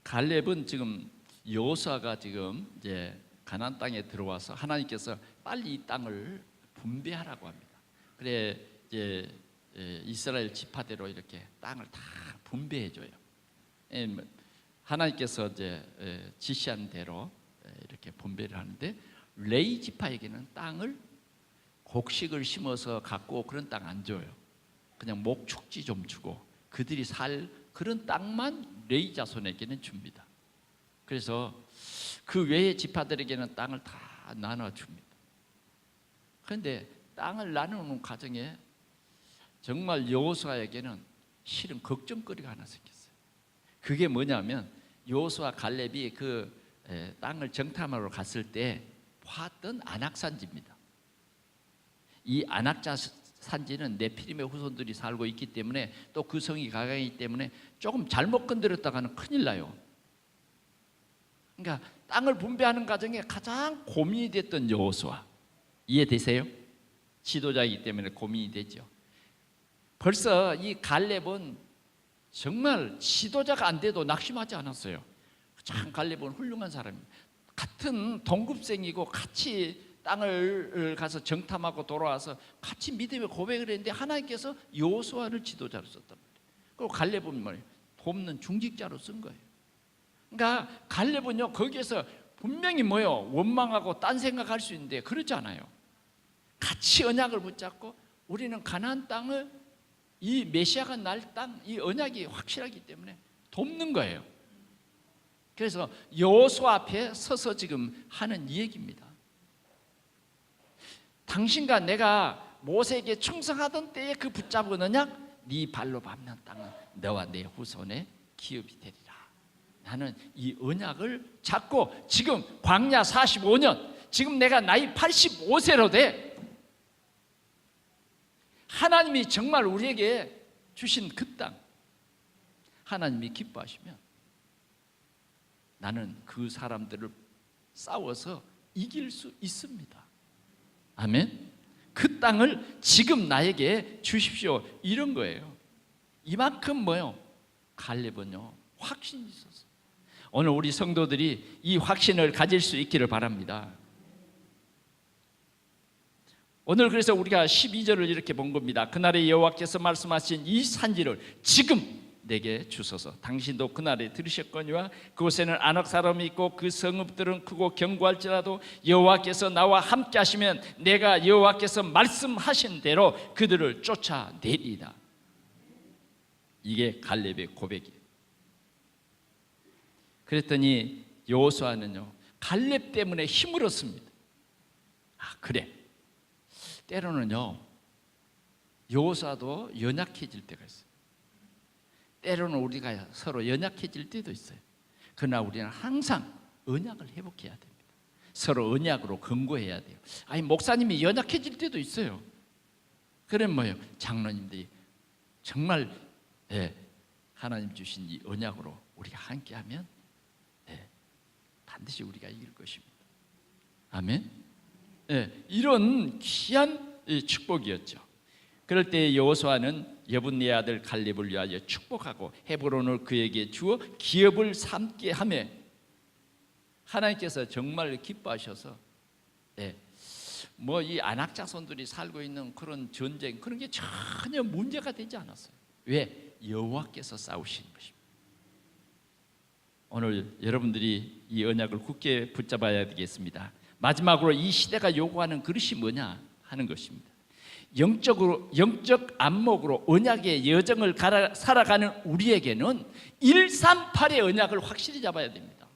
갈렙은 지금 여호수아가 지금 이제 가나안 땅에 들어와서 하나님께서 빨리 이 땅을 분배하라고 합니다. 그래 이제 이스라엘 지파대로 이렇게 땅을 다 분배해 줘요. 하나님께서 이제 지시한 대로 이렇게 분배를 하는데 레위 지파에게는 땅을 곡식을 심어서 갖고 그런 땅 안 줘요. 그냥 목축지 좀 주고 그들이 살 그런 땅만 레위 자손에게는 줍니다. 그래서 그 외의 지파들에게는 땅을 다 나눠줍니다. 그런데 땅을 나누는 과정에 정말 여호수아에게는 실은 걱정거리가 하나 생겼어요. 그게 뭐냐면 여호수아 갈렙이 그 땅을 정탐하러 갔을 때 봤던 안악산지입니다. 이 안악산지는 네피림의 후손들이 살고 있기 때문에 또 그 성이 강하기 때문에 조금 잘못 건드렸다가는 큰일 나요. 그러니까 땅을 분배하는 과정에 가장 고민이 됐던 여호수아, 이해되세요? 지도자이기 때문에 고민이 되죠. 벌써 이 갈렙은 정말 지도자가 안 돼도 낙심하지 않았어요. 참 갈렙은 훌륭한 사람입니다. 같은 동급생이고 같이 땅을 가서 정탐하고 돌아와서 같이 믿음의 고백을 했는데 하나님께서 여호수아를 지도자로 썼단 말이에요. 그리고 갈렙은 뭐예요? 돕는 중직자로 쓴 거예요. 그러니까 갈렙은요 거기에서 분명히 뭐요? 원망하고 딴 생각할 수 있는데 그렇지 않아요. 같이 언약을 붙잡고 우리는 가나안 땅을 이 메시아가 날 땅, 이 언약이 확실하기 때문에 돕는 거예요. 그래서 여호수아 앞에 서서 지금 하는 이 얘기입니다. 당신과 내가 모세에게 충성하던 때에 그 붙잡은 언약, 네 발로 밟는 땅은 너와 내 후손의 기업이 되리라. 나는 이 언약을 잡고 지금 광야 45년, 지금 내가 나이 85세로 돼. 하나님이 정말 우리에게 주신 그 땅, 하나님이 기뻐하시면 나는 그 사람들을 싸워서 이길 수 있습니다. 아멘. 그 땅을 지금 나에게 주십시오. 이런 거예요. 이만큼 뭐요? 갈렙은요 확신이 있었어요. 오늘 우리 성도들이 이 확신을 가질 수 있기를 바랍니다. 오늘 그래서 우리가 12절을 이렇게 본 겁니다. 그날에 여호와께서 말씀하신 이 산지를 지금 내게 주소서. 당신도 그날에 들으셨거니와 그곳에는 아낙 사람이 있고 그 성읍들은 크고 견고할지라도 여호와께서 나와 함께 하시면 내가 여호와께서 말씀하신 대로 그들을 쫓아내리이다. 이게 갈렙의 고백이에요. 그랬더니 여호수아는요 갈렙 때문에 힘을 얻습니다. 아 그래, 때로는요 여호수아도 연약해질 때가 있어요. 때로는 우리가 서로 연약해질 때도 있어요. 그러나 우리는 항상 언약을 회복해야 됩니다. 서로 언약으로 근거해야 돼요. 아니 목사님이 연약해질 때도 있어요. 그럼 뭐예요? 장로님들이 정말 하나님 주신 이 언약으로 우리가 함께하면 반드시 우리가 이길 것입니다. 아멘. 이런 귀한 축복이었죠. 그럴 때 여호수아는 여분네 아들 갈렙을 위하여 축복하고 헤브론을 그에게 주어 기업을 삼게 하며 하나님께서 정말 기뻐하셔서 뭐 이 아낙 자손들이 살고 있는 그런 전쟁 그런 게 전혀 문제가 되지 않았어요. 왜? 여호와께서 싸우신 것입니다. 오늘 여러분들이 이 언약을 굳게 붙잡아야 되겠습니다. 마지막으로 이 시대가 요구하는 그릇이 뭐냐 하는 것입니다. 영적 안목으로 언약의 여정을 살아가는 우리에게는 138의 언약을 확실히 잡아야 됩니다.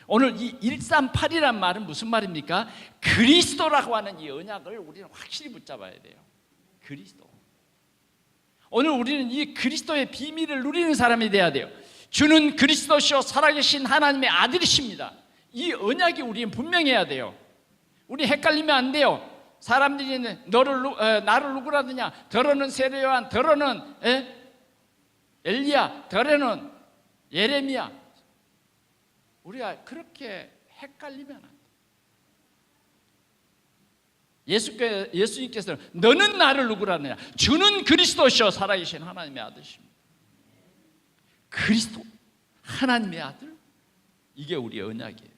오늘 이 138이란 말은 무슨 말입니까? 그리스도라고 하는 이 언약을 우리는 확실히 붙잡아야 돼요. 그리스도. 오늘 우리는 이 그리스도의 비밀을 누리는 사람이 돼야 돼요. 주는 그리스도시요 살아계신 하나님의 아들이십니다. 이 언약이 우리는 분명해야 돼요. 우리 헷갈리면 안 돼요. 사람들이 나를 누구라 하느냐, 더러는 세례요한, 더러는 엘리야, 더러는 예레미야. 우리가 그렇게 헷갈리면 안 돼. 예수님께서는 너는 나를 누구라 하느냐, 주는 그리스도시요 살아계신 하나님의 아들이십니다. 그리스도, 하나님의 아들, 이게 우리의 언약이에요.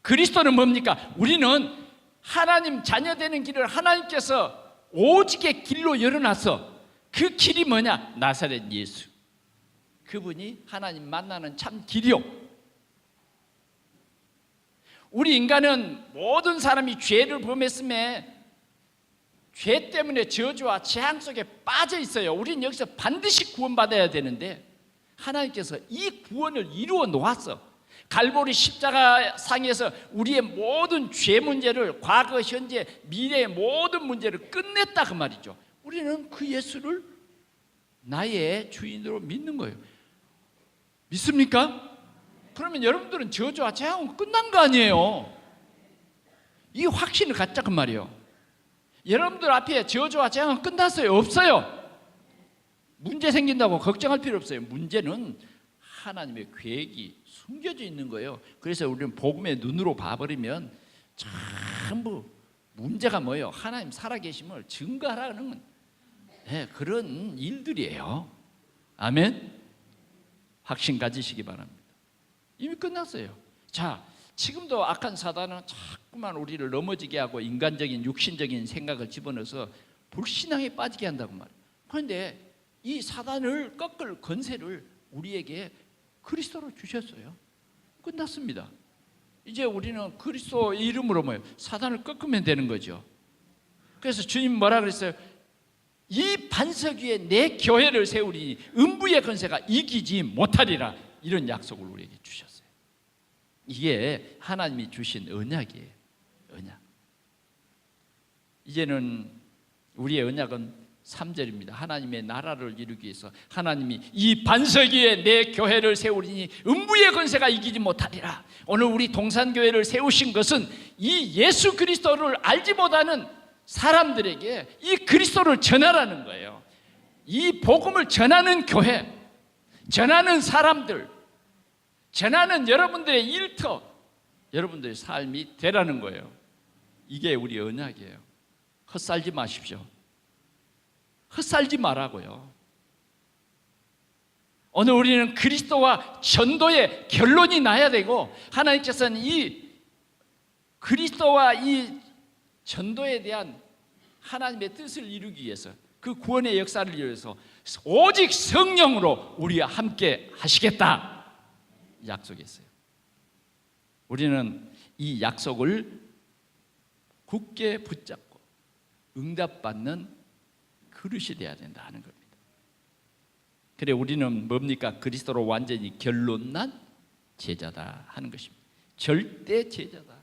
그리스도는 뭡니까? 우리는 하나님 자녀 되는 길을 하나님께서 오직의 길로 열어놔서, 그 길이 뭐냐? 나사렛 예수. 그분이 하나님 만나는 참 길이요. 우리 인간은 모든 사람이 죄를 범했음에 죄 때문에 저주와 재앙 속에 빠져 있어요. 우리는 여기서 반드시 구원받아야 되는데 하나님께서 이 구원을 이루어 놓았어. 갈보리 십자가 상에서 우리의 모든 죄 문제를, 과거, 현재, 미래의 모든 문제를 끝냈다 그 말이죠. 우리는 그 예수를 나의 주인으로 믿는 거예요. 믿습니까? 그러면 여러분들은 저주와 재앙은 끝난 거 아니에요. 이 확신을 갖자 그 말이에요. 여러분들 앞에 저주와 재앙은 끝났어요? 없어요. 문제 생긴다고 걱정할 필요 없어요. 문제는 하나님의 계획이 숨겨져 있는 거예요. 그래서 우리는 복음의 눈으로 봐버리면 전부 문제가 뭐예요? 하나님 살아계심을 증거하라는 그런 일들이에요. 아멘? 확신 가지시기 바랍니다. 이미 끝났어요. 자, 지금도 악한 사단은 자꾸만 우리를 넘어지게 하고 인간적인 육신적인 생각을 집어넣어서 불신앙에 빠지게 한다고 말이에요. 그런데 이 사단을 꺾을 권세를 우리에게 그리스도로 주셨어요. 끝났습니다. 이제 우리는 그리스도 이름으로 뭐예요? 사단을 꺾으면 되는 거죠. 그래서 주님 뭐라 그랬어요? 이 반석 위에 내 교회를 세우리니 음부의 권세가 이기지 못하리라. 이런 약속을 우리에게 주셨어요. 이게 하나님이 주신 언약이에요. 언약. 이제는 우리의 언약은 3절입니다. 하나님의 나라를 이루기 위해서 하나님이 이 반석 위에 내 교회를 세우리니 음부의 권세가 이기지 못하리라. 오늘 우리 동산교회를 세우신 것은 이 예수 그리스도를 알지 못하는 사람들에게 이 그리스도를 전하라는 거예요. 이 복음을 전하는 교회, 전하는 사람들, 전하는 여러분들의 일터, 여러분들의 삶이 되라는 거예요. 이게 우리 언약이에요. 헛살지 마십시오. 헛살지 말라고요. 오늘 우리는 그리스도와 전도의 결론이 나야 되고, 하나님께서는 이 그리스도와 이 전도에 대한 하나님의 뜻을 이루기 위해서, 그 구원의 역사를 위해서 오직 성령으로 우리와 함께 하시겠다 약속했어요. 우리는 이 약속을 굳게 붙잡고 응답받는 그릇이 되어야 된다 하는 겁니다. 그래 우리는 뭡니까? 그리스도로 완전히 결론난 제자다 하는 것입니다. 절대 제자다.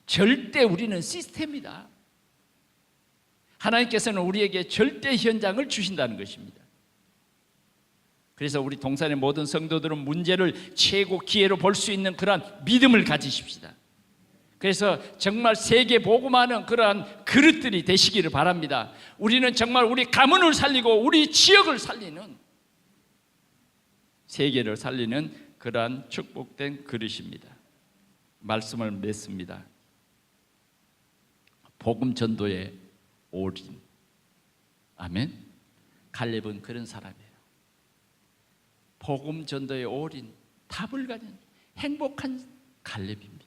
절대 우리는 시스템이다. 하나님께서는 우리에게 절대 현장을 주신다는 것입니다. 그래서 우리 동산의 모든 성도들은 문제를 최고 기회로 볼 수 있는 그러한 믿음을 가지십시다. 그래서 정말 세계 복음하는 그러한 그릇들이 되시기를 바랍니다. 우리는 정말 우리 가문을 살리고 우리 지역을 살리는, 세계를 살리는 그러한 축복된 그릇입니다. 말씀을 맺습니다. 복음 전도의 올인. 아멘. 갈렙은 그런 사람이에요. 복음 전도의 올인, 답을 가진 행복한 갈렙입니다.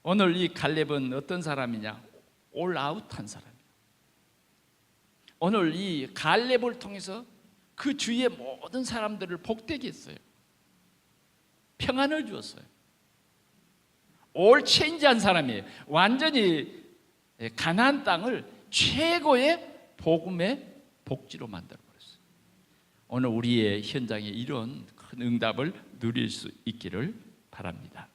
오늘 이 갈렙은 어떤 사람이냐? 올아웃한 사람이에요. 오늘 이 갈렙을 통해서 그 주위의 모든 사람들을 복되게 했어요. 평안을 주었어요. 올 체인지한 사람이에요. 완전히 가나안 땅을 최고의 복음의 복지로 만들어버렸어요. 오늘 우리의 현장에 이런 큰 응답을 누릴 수 있기를 바랍니다.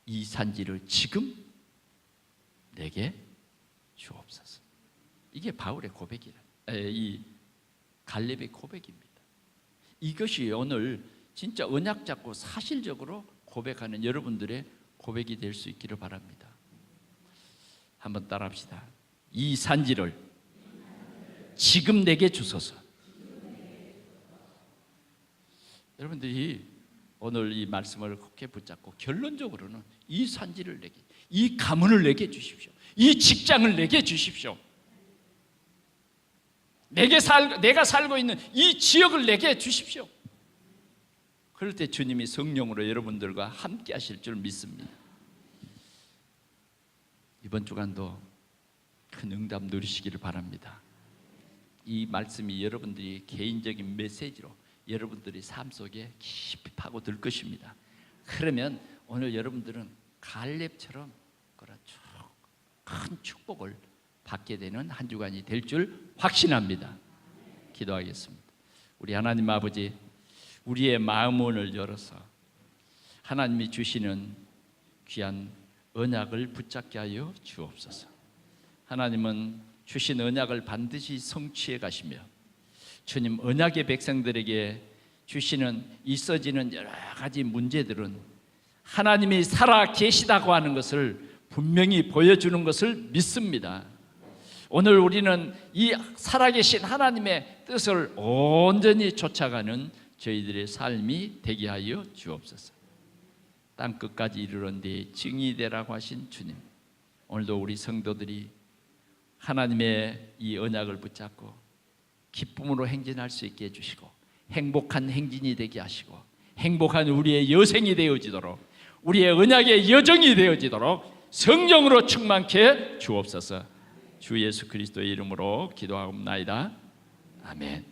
이 산지를 지금 내게 주옵소서. 이게 바울의 고백이라. 이 갈렙의 고백입니다. 이것이 오늘 진짜 언약 잡고 사실적으로 고백하는 여러분들의 고백이 될 수 있기를 바랍니다. 한번 따라합시다. 이 산지를 지금 내게 주소서. 여러분들이 오늘 이 말씀을 굳게 붙잡고 결론적으로는 이 산지를 내게, 이 가문을 내게 주십시오. 이 직장을 내게 주십시오. 내가 살고 있는 이 지역을 내게 주십시오. 그럴 때 주님이 성령으로 여러분들과 함께 하실 줄 믿습니다. 이번 주간도 큰 응답 누리시기를 바랍니다. 이 말씀이 여러분들이 개인적인 메시지로 여러분들의 삶 속에 깊이 파고들 것입니다. 그러면 오늘 여러분들은 갈렙처럼 그런 큰 축복을 받게 되는 한 주간이 될 줄 확신합니다. 기도하겠습니다. 우리 하나님 아버지, 우리의 마음문을 열어서 하나님이 주시는 귀한 언약을 붙잡게 하여 주옵소서. 하나님은 주신 언약을 반드시 성취해 가시며 주님 언약의 백성들에게 주시는 있어지는 여러 가지 문제들은 하나님이 살아 계시다고 하는 것을 분명히 보여주는 것을 믿습니다. 오늘 우리는 이 살아계신 하나님의 뜻을 온전히 쫓아가는 저희들의 삶이 되게 하여 주옵소서. 땅끝까지 이르는 데 증인이 되라고 하신 주님, 오늘도 우리 성도들이 하나님의 이 언약을 붙잡고 기쁨으로 행진할 수 있게 해주시고 행복한 행진이 되게 하시고 행복한 우리의 여생이 되어지도록 우리의 언약의 여정이 되어지도록 성령으로 충만케 주옵소서. 주 예수 그리스도의 이름으로 기도하옵나이다. 아멘.